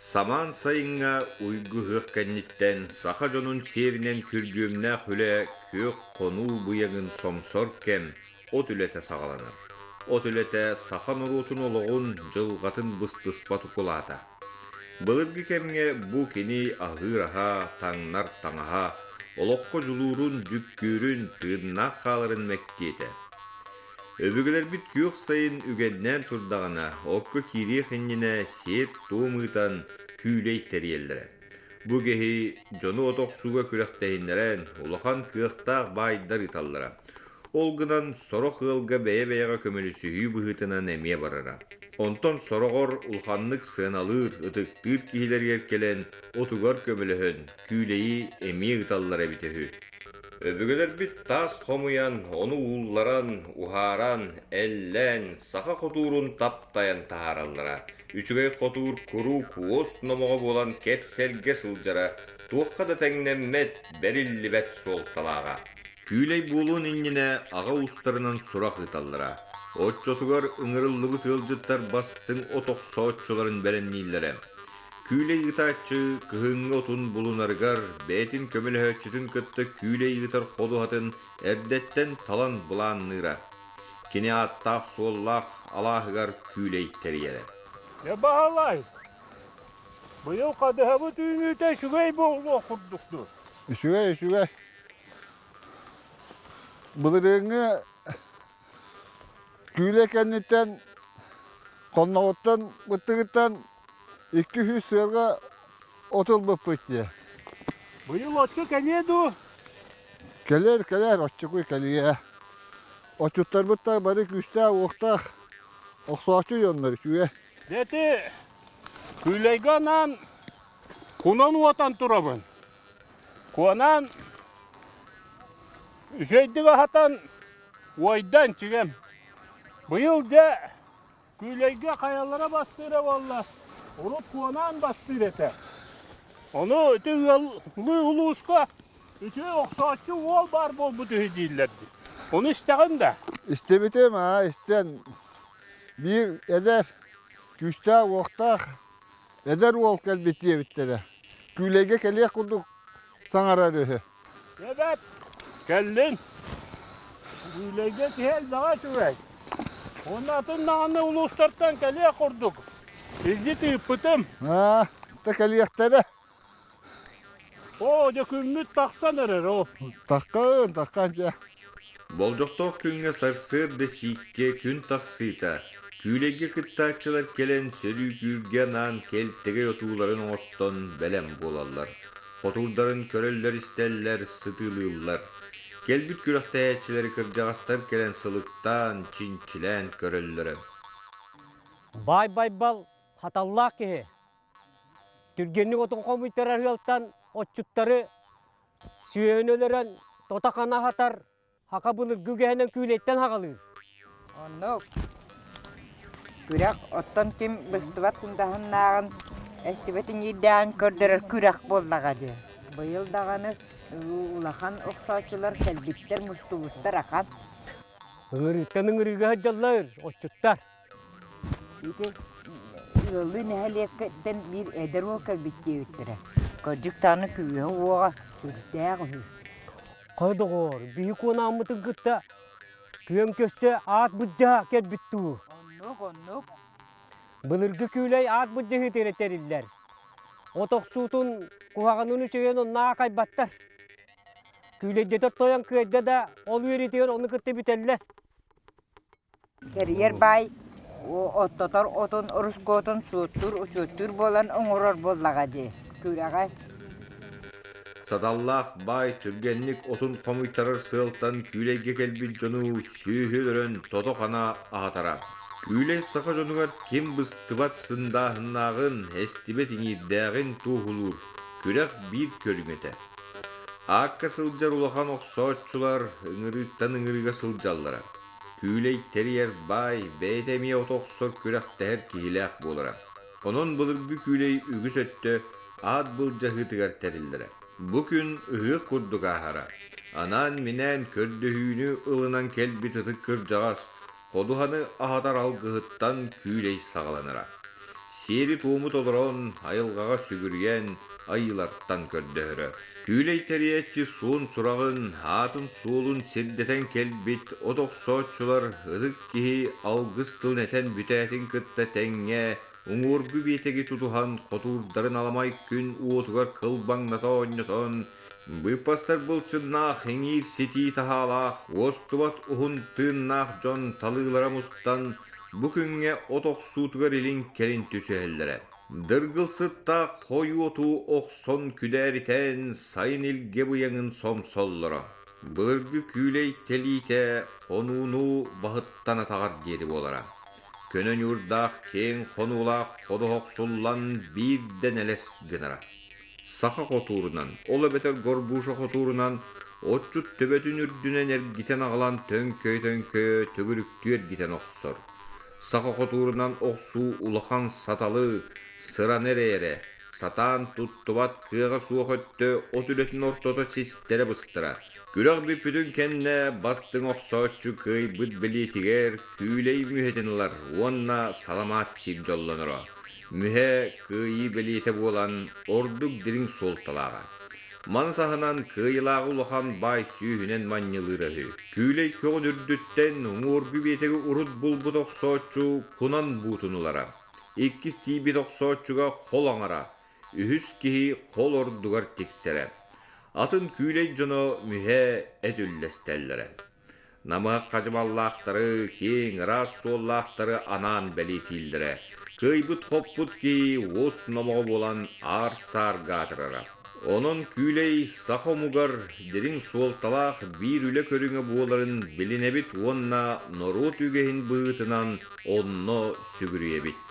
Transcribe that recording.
Саман сайынға уйгу хыққанниттен саха жонун серинен күргөмнә хүле көк кону бұйығын сомсор кем от үлете сағаланыр. От үлете сахан орутун олығын жылғатын быстыспа тұкулата. Былыргы кемге бұ кені ағыраға, таңнар таңаға, олыққы жылурун жүккөрін тырна қалырын мәктеті. Өбігілер біт күйік сайын үгеннен тұрдағына, оққы кире қынніне сер туымытан күйлей тәрелдірі. Бұ кехи жону отоқ суға күректейіндерін улахан күйіктақ байдар италлара. Олғынан сорық ғылға бәе-бәеға көмілі сүйі бұғытынан әме барыра. Онтон сорығыр улханлық сыналыр, ұтықтыр кейлер еркелен отуғар көміліхін күйлейі әме италлара бітіхі. Өбігілер біт тас қомуян, оны улларан, ухаран, әллән, сақа қотуырын таптайын тағараллара. Үчігей қотуыр күру куос номығы болан кепселге сылжара, туыққа да тәңнеммет бәрілі бәт сол талаға. Күйлей болуын инніне аға ұстарынан сұрақ италлара. Отчотуғар ұңырылығы тылжыттар бастың отоқ соотчыларын бәлемнейлері. Күйлей ытачы кыһыңы отун булунаргар бәтин көмөлөһөчүтүн көттө күйлей ытар ходуһатын эрдеттен талан булаанныра. Кини аттаах суоллаах алааһыгар күйлей терьеле. Баалай. Быйыл кадыһабы түйнүтэ шүгэй болу курдукту. Шүгэй. Былырыңы күйлей кенниттен конноготтан быттыгыттан 200 сырға отыл бұппытты. Быйыл отчы кәнеду? Келер, отчы көй кәлие. Отчыттар бұтта бары күшті оқтақ оқсуақчы йонлар шуе. Деті, күйлейганан кунан уатан турабын. Кунан үшейдігі хатан ойдан чигем. Быйыл де күйлейге қаялара бастыра болла. Onu kuanan bastır ete. Onu öte uluska, öte oksaatçı ol bar bol bu tühü değillerdi. Onu isteğin de. İstemedim ha, isten. Bir eder, güçte oktaq, eder ol kelbetiye bittere. Küylege keliye kurduk sanara röhü. Evet, geldin. Küylege kihel daha çüvek. Onun atından uluslardan keliye kurduk. Bilgi tüyüpütüm. Ha, da keliyektere. O, dökümlüt taksan erer o. Takkanca. Болжоқтоқ күнге сарсырды сикке күн тақсыйта. Күйлеге кыттақчылар келен сөрі күргенан келттеге отуларын оңостон бәлем болалар. Қотурдарын көреллер істеллер, сытылылар. Келбіт күріқті әтчілері кіржағастар келен сылықтан, чинчілен көреллері. Бай бал хаталлах ке. Түргенник отун комуйттар арыалтан отчуттары сүйөнөлөрөн тотакана хатар хакабылы гүгенен күйлеттен хагалыр. Онно күрәк оттан ким быстыбат сындахыннагын эстибетин идән көрдөрөр күрәк боллагады. Быйыл даганы улахан оксаачылар келбиттер мустубуттар ахан. Ыңырыттан ыңырыга хаджаллар отчуттар. Ите yolu nehaliyekten bir eder o kelbitti üttüre. Kocuk tanı küve oğa kürdäği. Koydogor bihi konamıtın gıtta kıyım kösse at bıcca kelbittu. Onluk. Bılırgı küyley at bıcca hütereteriller. Otok suutun kuhağının üçügen onna kaybattar. Küyleyde toyan kıyda da ol veritiyor onu kıttı biteller. Keriyer bay o ottotor otun oruskotun suuttur bolan oңорор боллагады. Күрәгә Садаллах бай түргенник отун комуйтарыр сылтан күйлейге келбит жону сүйхөлөрөн тотокана ахатара. Күйлей саха жонугар кем быстыбат сындахыннагын эстибет иңирдәгин тухулур. Күрәк бир көрүңете. Акка сылжар улахан оксоотчулар ыңырыттан ыңырыга сылжаллара. Күйлей терьер бай бәйтемие отоқсор күрәк тәһер кихиләк болара. Онон былыргы күйлей үгіс өтті ад бұл жағытығар тәрілдері. Бұ күн ұғық күрдік ахара. Анан минән көрдіхүйіні ылынан келбі тұтық кір жағас. Қодуғаны ахатар алғығыттан күйлей сағаланыра. сери туумут олорон айылгаға сүгүрген айыларттан көрдөһөрө. Күлей териетчи суун сурагын, атын суулун сирдетен келбит, отоксоочулар ыдык кихи алгыс тылнетен бүтәтин кытта теңге, уңургу битеги тутухан хотурдарын аламай күн уотугар кылбаңната ойнотон, быппастар былчыннах хеңир сети тахалах, остубат ухун тыыннах жон талыылара мустан, бу күнгө отоксуутугар илин келин түсөһеллере. Дыргылсытта хою оту оксон күдәритен сайын илге буяңын сомсоллора. Быргы күлей телите хонуну бахыттан атагар дери болара. Көнөн юрдах кең хонула ходохоксуллан бирден элес гынара. Саха хотурунан, ола бетер горбуша хотурунан, отчут төбөтүн үрдүнен эргитен ағалан төнкөй төгүрүктү эргитен оксор. Саха хотурунан оксу улахан саталы, сыра нереере, сатан туттубат кыга суохөттө отүлетін ортото систере быстыра. Күлөг бүпүдүн кенне бастың оксоочу кый быт белитигер күлей мүхетинлар, онна саламат сир жоллоноро. Мүхе кыйы белите болан ордук дирин солталага. Манытахынан кыйылағы улахан бай сүйінен маннылырығы. Күлей көгін үрдіттен ұңырғы бетегі ұрыт бұлбұт оқсоочу кунан бұтынылара. Иккіс тейбет оқсоочуға қол аңара, үхіс кихи қол ордугар тексере. Атын күлей жоно мүхе әдүллестеллері. Намыға қажымаллақтары, кең рас соллақтары анан бәлетілдірі. Кыйбыт хоппут ки ос номоғы болан ар-сар гатырара. Onun күлей сахомугар дирин суолталах бир үле көрүңө буоларын билинебит онна норут үгехин быытынан онно сүгүрүебит.